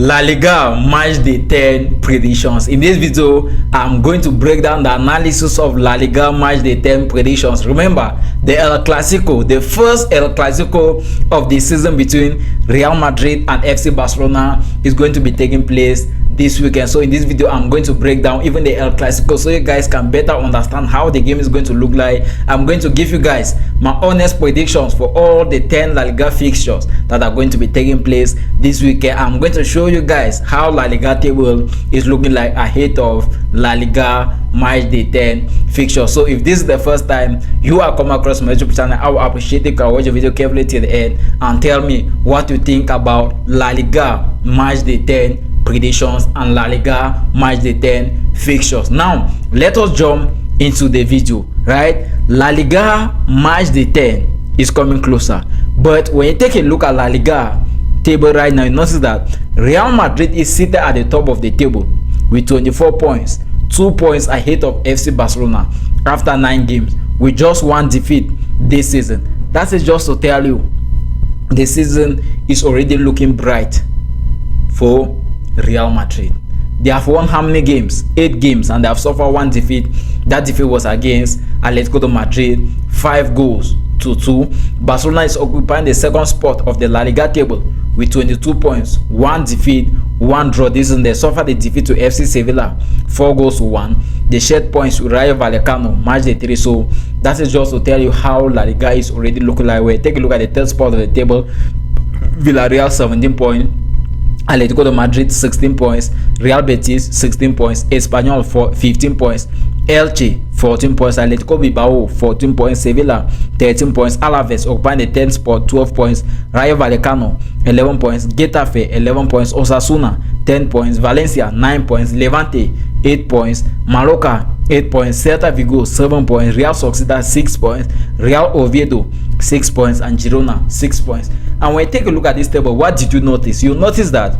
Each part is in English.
La Liga Matchday 10 predictions. In this video, I'm going to break down the analysis of La Liga Matchday 10 predictions. Remember, the El Clasico, the first El Clasico of the season between Real Madrid and FC Barcelona is going to be taking place this weekend. So in this video, I'm going to break down even the El Clasico so you guys can better understand how the game is going to look like. I'm going to give you guys my honest predictions for all the 10 La Liga fixtures that are going to be taking place this weekend. I'm going to show you guys how La Liga table is looking like ahead of La Liga Matchday 10 fixtures. So if this is the first time you are coming across my YouTube channel, I will appreciate it if you can watch the video carefully till the end and tell me what you think about La Liga Matchday 10 predictions and La Liga Matchday 10 fixtures. Now let us jump into the video. Right, La Liga Matchday 10 is coming closer, but when you take a look at La Liga table right now, you notice that Real Madrid is seated at the top of the table with 24 points, 2 points ahead of FC Barcelona after 9 games with just 1 defeat this season. That is just to tell you the season is already looking bright for Real Madrid. They have won how many games? 8 games, and they have suffered 1 defeat. That defeat was against Atletico de Madrid, 5 goals to 2. Barcelona is occupying the second spot of the La Liga table with 22 points, 1 defeat, 1 draw. This is they suffered a defeat to FC Sevilla, 4 goals to 1. They shared points with Rayo Vallecano, Matchday 3. So that is just to tell you how La Liga is already looking like. Where take a look at the third spot of the table. Villarreal 17 points. Atletico de Madrid 16 points, Real Betis 16 points, Espanyol 15 points, Elche 14 points, Atletico Bilbao 14 points, Sevilla 13 points, Alaves occupying the 10th spot 12 points, Rayo Vallecano 11 points, Getafe 11 points, Osasuna 10 points, Valencia 9 points, Levante 8 points, Mallorca 8 points, Celta Vigo 7 points, Real Sociedad 6 points, Real Oviedo 6 points, and Girona 6 points. And when you take a look at this table, what did you notice? You notice that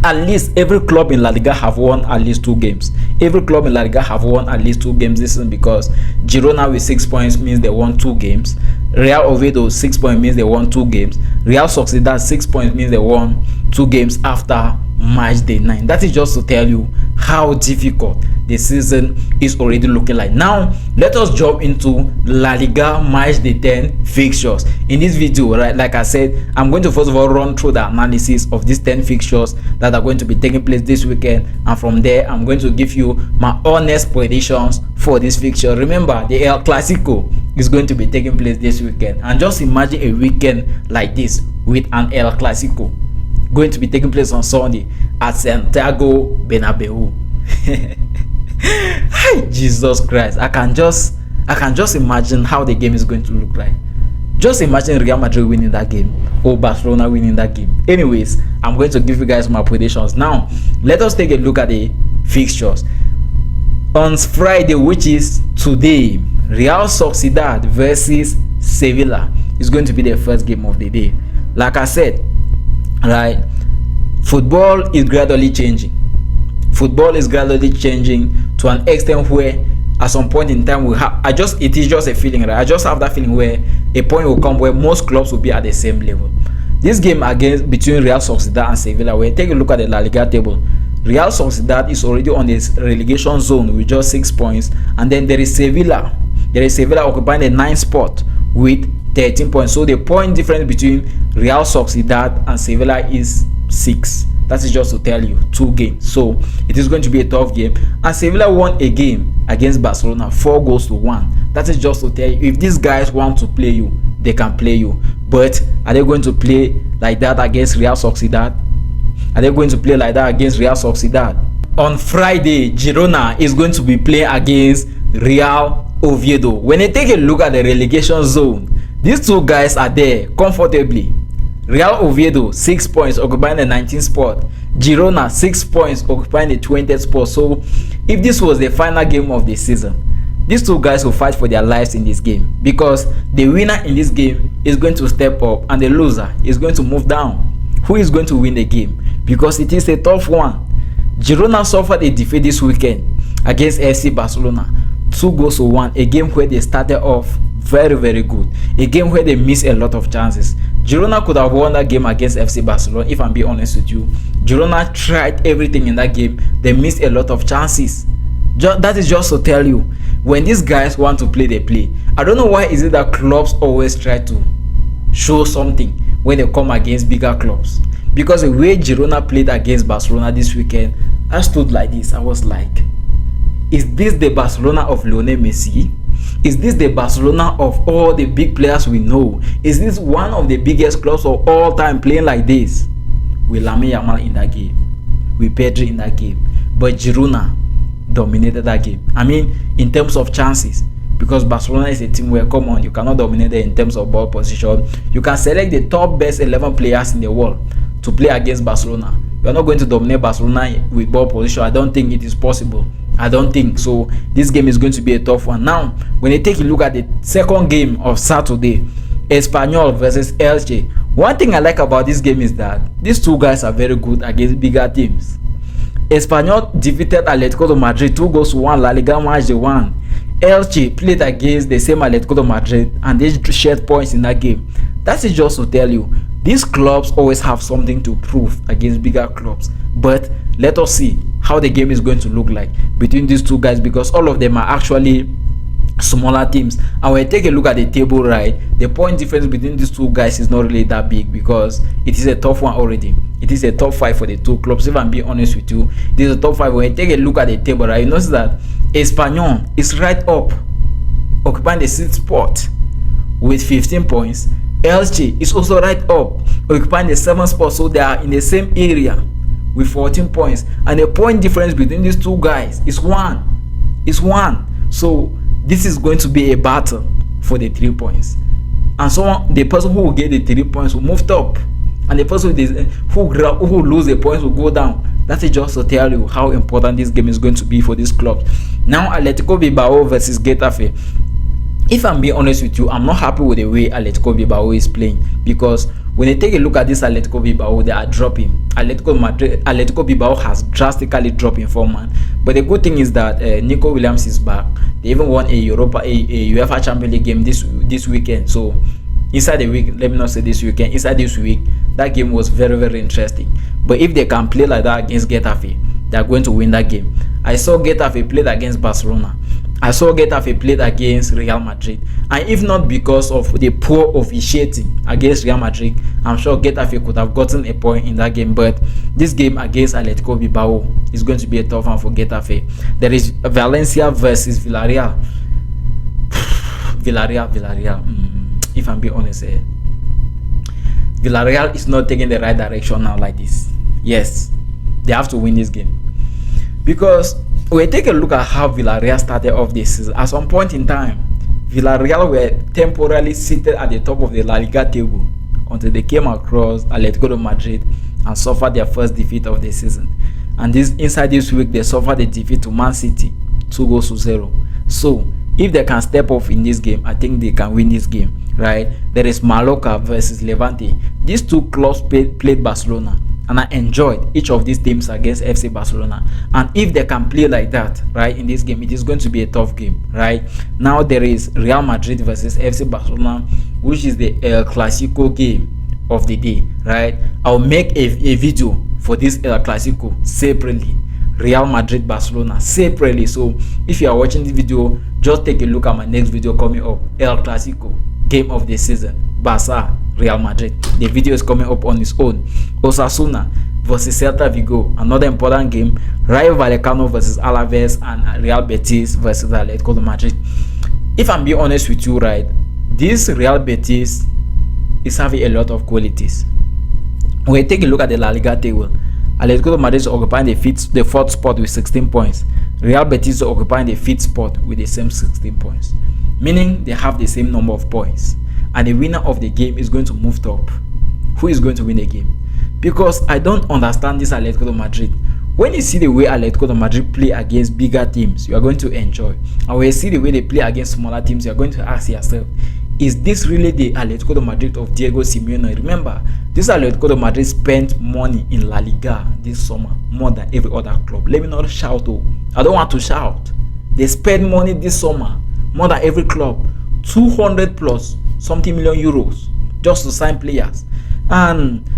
at least every club in La Liga have won at least 2 games. Every club in La Liga have won at least 2 games this season, because Girona with 6 points means they won 2 games. Real Oviedo 6 points means they won 2 games. Real Sociedad 6 points means they won 2 games after Matchday 9. That is just to tell you how difficult the season is already looking like. Now let us jump into La Liga Matchday 10 fixtures. In this video, right, like I said, I'm going to first of all run through the analysis of these 10 fixtures that are going to be taking place this weekend, and from there I'm going to give you my honest predictions for this fixture. Remember, the El Clasico is going to be taking place this weekend, and just imagine a weekend like this with an El Clasico going to be taking place on Sunday at Santiago Bernabeu. Hi, Jesus Christ! I can just imagine how the game is going to look like. Just imagine Real Madrid winning that game or Barcelona winning that game. Anyways, I'm going to give you guys my predictions. Now let us take a look at the fixtures. On Friday, which is today, Real Sociedad versus Sevilla is going to be the first game of the day. Like I said, right, football is gradually changing. Football is gradually changing to an extent where at some point in time it is just a feeling, right? I just have that feeling where a point will come where most clubs will be at the same level. This game between Real Sociedad and Sevilla, where take a look at the La Liga table, Real Sociedad is already on this relegation zone with just 6 points, and then there is Sevilla occupying the 9th spot with 13 points. So the point difference between Real Sociedad and Sevilla is 6. That is just to tell you 2 games. So it is going to be a tough game. And Sevilla won a game against Barcelona, 4 goals to 1. That is just to tell you, if these guys want to play you, they can play you. But are they going to play like that against Real Sociedad? Are they going to play like that against Real Sociedad? On Friday, Girona is going to be playing against Real Oviedo. When you take a look at the relegation zone, these 2 guys are there comfortably. Real Oviedo 6 points occupying the 19th spot. Girona 6 points occupying the 20th spot. So if this was the final game of the season, these 2 guys will fight for their lives in this game, because the winner in this game is going to step up and the loser is going to move down. Who is going to win the game? Because it is a tough one. Girona suffered a defeat this weekend against FC Barcelona, 2 goals to 1, a game where they started off very good, a game where they missed a lot of chances. Girona could have won that game against FC Barcelona, if I'm being honest with you. Girona tried everything in that game. They missed a lot of chances. That is just to tell you, when these guys want to play, they play. I don't know why is it that clubs always try to show something when they come against bigger clubs. Because the way Girona played against Barcelona this weekend, I stood like this. I was like, is this the Barcelona of Lionel Messi? Is this the Barcelona of all the big players we know? Is this one of the biggest clubs of all time playing like this? With Lamine Yamal in that game, with Pedri in that game, but Girona dominated that game. I mean, in terms of chances, because Barcelona is a team where, come on, you cannot dominate it in terms of ball position. You can select the top best 11 players in the world to play against Barcelona. You are not going to dominate Barcelona with ball position. I don't think it is possible. I don't think so. This game is going to be a tough one. Now, when you take a look at the second game of Saturday, Espanyol versus Elche. One thing I like about this game is that these two guys are very good against bigger teams. Espanyol defeated Atletico de Madrid 2-1 LaLiga Matchday 1. Elche played against the same Atletico de Madrid and they shared points in that game. That is just to tell you, these clubs always have something to prove against bigger clubs. But let us see how the game is going to look like between these two guys, because all of them are actually smaller teams. And when you take a look at the table, right, the point difference between these two guys is not really that big, because it is a tough one already. It is a top 5 for the two clubs. If I'm being honest with you, it is a top 5. When you take a look at the table, right, you notice that Espanyol is right up, occupying the 6th spot with 15 points. Elche is also right up, occupying the 7th spot, so they are in the same area with 14 points. And the point difference between these two guys is one. So this is going to be a battle for the 3 points. And so the person who will get the 3 points will move up, and the person who lose the points will go down. That is just to tell you how important this game is going to be for this club. Now, Atletico Bilbao versus Getafe. If I'm being honest with you, I'm not happy with the way Atletico Bilbao is playing, because when you take a look at this Atletico Bilbao, they are dropping. Atletico Bilbao has drastically dropped in form, man. But the good thing is that Nico Williams is back. They even won a UEFA Champions League game this weekend. So inside the week, let me not say this weekend, inside this week, that game was very, very interesting. But if they can play like that against Getafe, they are going to win that game. I saw Getafe played against Barcelona. I saw Getafe played against Real Madrid. And if not because of the poor officiating against Real Madrid, I'm sure Getafe could have gotten a point in that game. But this game against Atletico Bilbao is going to be a tough one for Getafe. There is Valencia versus Villarreal. Villarreal. If I'm being honest, Villarreal is not taking the right direction now like this. Yes, they have to win this game. Because when we take a look at how Villarreal started off this season, at some point in time, Villarreal were temporarily seated at the top of the La Liga table until they came across Atletico de Madrid and suffered their first defeat of the season. And inside this week, they suffered a defeat to Man City, 2-0. So, if they can step off in this game, I think they can win this game, right? There is Mallorca versus Levante. These two clubs played Barcelona, and I enjoyed each of these teams against FC Barcelona. And if they can play like that, right, in this game, it is going to be a tough game, right? Now there is Real Madrid versus FC Barcelona, which is the El Clasico game of the day, right? I'll make a video for this El Clasico separately. Real Madrid Barcelona separately. So if you are watching this video, just take a look at my next video coming up. El Clasico, game of the season, Barca Real Madrid. The video is coming up on its own. Osasuna versus Celta Vigo, another important game. Rayo Vallecano versus Alaves, and Real Betis versus Atletico de Madrid. If I'm being honest with you, right, this Real Betis is having a lot of qualities. When you take a look at the La Liga table, Atletico de Madrid is occupying the 4th spot with 16 points. Real Betis is occupying the 5th spot with the same 16 points. Meaning they have the same number of points. And the winner of the game is going to move top. Who is going to win the game? Because I don't understand this Atletico de Madrid. When you see the way Atletico de Madrid play against bigger teams, you are going to enjoy. And when you see the way they play against smaller teams, you are going to ask yourself, is this really the Atletico de Madrid of Diego Simeone? Remember, this Atletico de Madrid spent money in La Liga this summer more than every other club. Let me not shout, oh. I don't want to shout. They spent money this summer more than every club. 200 plus something million euros just to sign players. And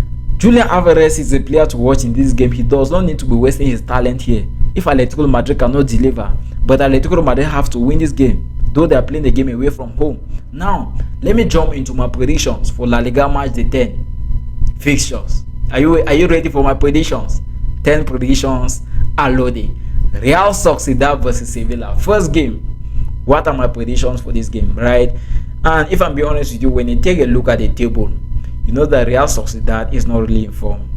Julian Alvarez is a player to watch in this game. He does not need to be wasting his talent here. If Atletico Madrid cannot deliver, but Atletico Madrid have to win this game, though they are playing the game away from home. Now, let me jump into my predictions for La Liga Matchday 10 fixtures. Are you ready for my predictions? 10 predictions are loading. Real Sociedad versus Sevilla. First game. What are my predictions for this game, right? And if I'm being honest with you, when you take a look at the table, you know that Real Sociedad is not really in form.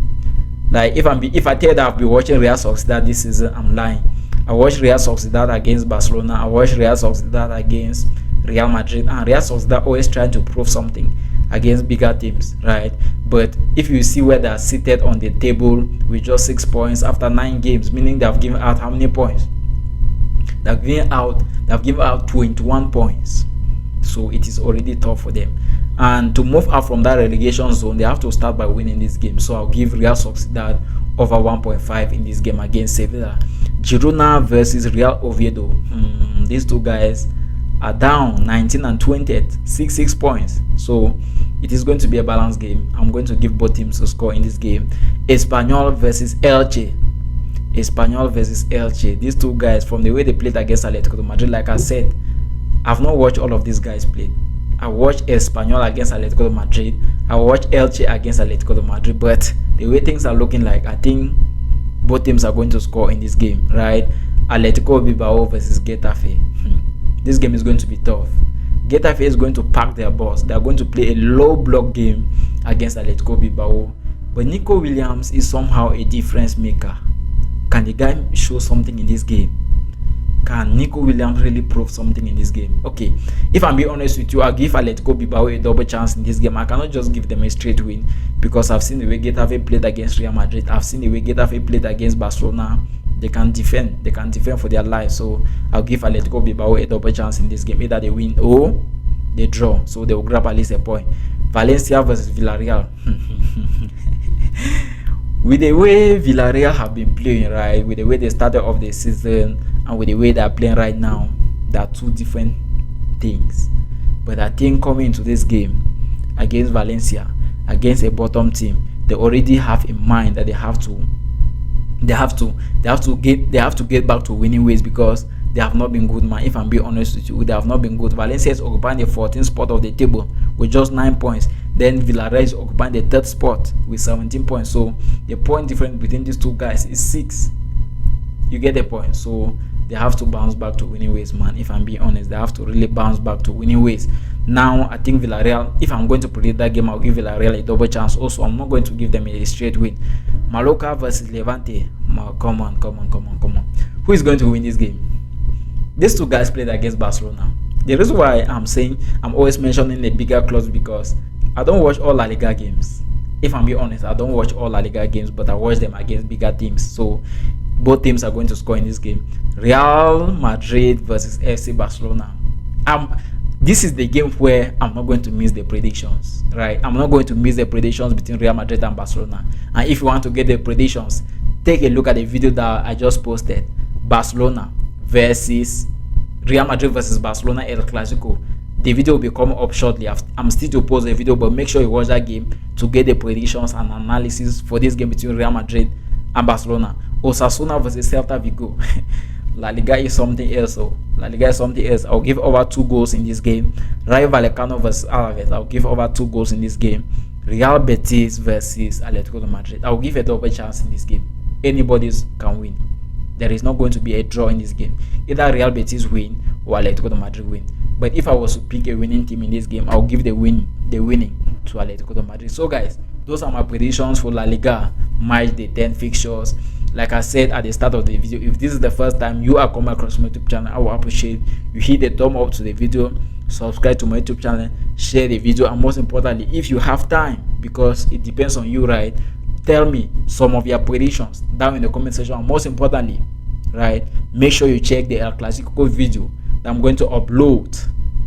Like if I tell that I've been watching Real Sociedad this season, I'm lying. I watched Real Sociedad against Barcelona. I watched Real Sociedad against Real Madrid, and Real Sociedad always trying to prove something against bigger teams, right? But if you see where they are seated on the table with just 6 points after 9 games, meaning they have given out how many points? They've given out 21 points. So it is already tough for them. And to move out from that relegation zone, they have to start by winning this game. So I'll give Real Sociedad over 1.5 in this game against Sevilla. Girona versus Real Oviedo. These two guys are down 19 and 20 at 6 points. So it is going to be a balanced game. I'm going to give both teams to score in this game. Espanyol versus Elche. Espanyol versus Elche. These two guys, from the way they played against Atletico Madrid, like I said, I've not watched all of these guys play. I watched Espanyol against Atletico Madrid. I watched Elche against Atletico Madrid. But the way things are looking like, I think both teams are going to score in this game, right? Atletico Bilbao versus Getafe. This game is going to be tough. Getafe is going to pack their balls. They are going to play a low block game against Atletico Bilbao. But Nico Williams is somehow a difference maker. Can the guy show something in this game? Can Nico Williams really prove something in this game? Okay, if I'm being honest with you, I'll give Atletico Bilbao a double chance in this game. I cannot just give them a straight win because I've seen the way Getafe played against Real Madrid. I've seen the way Getafe played against Barcelona. They can defend for their lives. So I'll give Atletico Bilbao a double chance in this game. Either they win or they draw. So they will grab at least a point. Valencia versus Villarreal. With the way Villarreal have been playing, right, with the way they started off the season and with the way they are playing right now, they are two different things. But I think coming into this game against Valencia, against a bottom team, they already have in mind that they have to get back to winning ways because they have not been good, man. If I'm being honest with you, they have not been good. Valencia is occupying the 14th spot of the table with just 9 points. Then Villarreal is occupying the 3rd spot with 17 points. So the point difference between these two guys is 6. You get the point. So they have to bounce back to winning ways, man. If I'm being honest, they have to really bounce back to winning ways. Now, I think Villarreal, if I'm going to predict that game, I'll give Villarreal a double chance. Also, I'm not going to give them a straight win. Mallorca versus Levante. Come on. Who is going to win this game? These two guys played against Barcelona. The reason why I'm saying I'm always mentioning the bigger clubs because I don't watch all La Liga games. If I'm being honest, I don't watch all La Liga games, but I watch them against bigger teams. So both teams are going to score in this game. Real Madrid versus FC Barcelona. This is the game where I'm not going to miss the predictions, right? I'm not going to miss the predictions between Real Madrid and Barcelona. And if you want to get the predictions, take a look at the video that I just posted. Barcelona versus Real Madrid versus Barcelona El Clasico. The video will be coming up shortly. I'm still to post the video, but make sure you watch that game to get the predictions and analysis for this game between Real Madrid and Barcelona. Osasuna versus Celta Vigo. La Liga is something else. La Liga is something else. I'll give over 2 goals in this game. Rayo Vallecano versus Alaves. I'll give over 2 goals in this game. Real Betis versus Atletico Madrid. I'll give a double chance in this game. Anybody can win. There is not going to be a draw in this game. Either Real Betis win or Atletico Madrid win. But if I was to pick a winning team in this game, I'll give the winning to Atletico Madrid. So guys, those are my predictions for La Liga Matchday 10 fixtures. Like I said at the start of the video, if this is the first time you are coming across my YouTube channel, I will appreciate you hit the thumb up to the video, subscribe to my YouTube channel, share the video, and most importantly, if you have time, because it depends on you, right, tell me some of your predictions down in the comment section. And most importantly, right, make sure you check the El Clasico video that I'm going to upload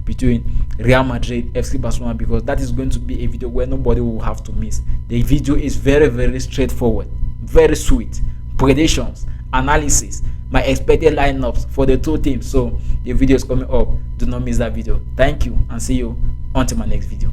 between Real Madrid FC Barcelona, because that is going to be a video where nobody will have to miss. The video is very, very straightforward, very sweet. Predictions, analysis, my expected lineups for the two teams. So the video is coming up. Do not miss that video. Thank you and see you until my next video.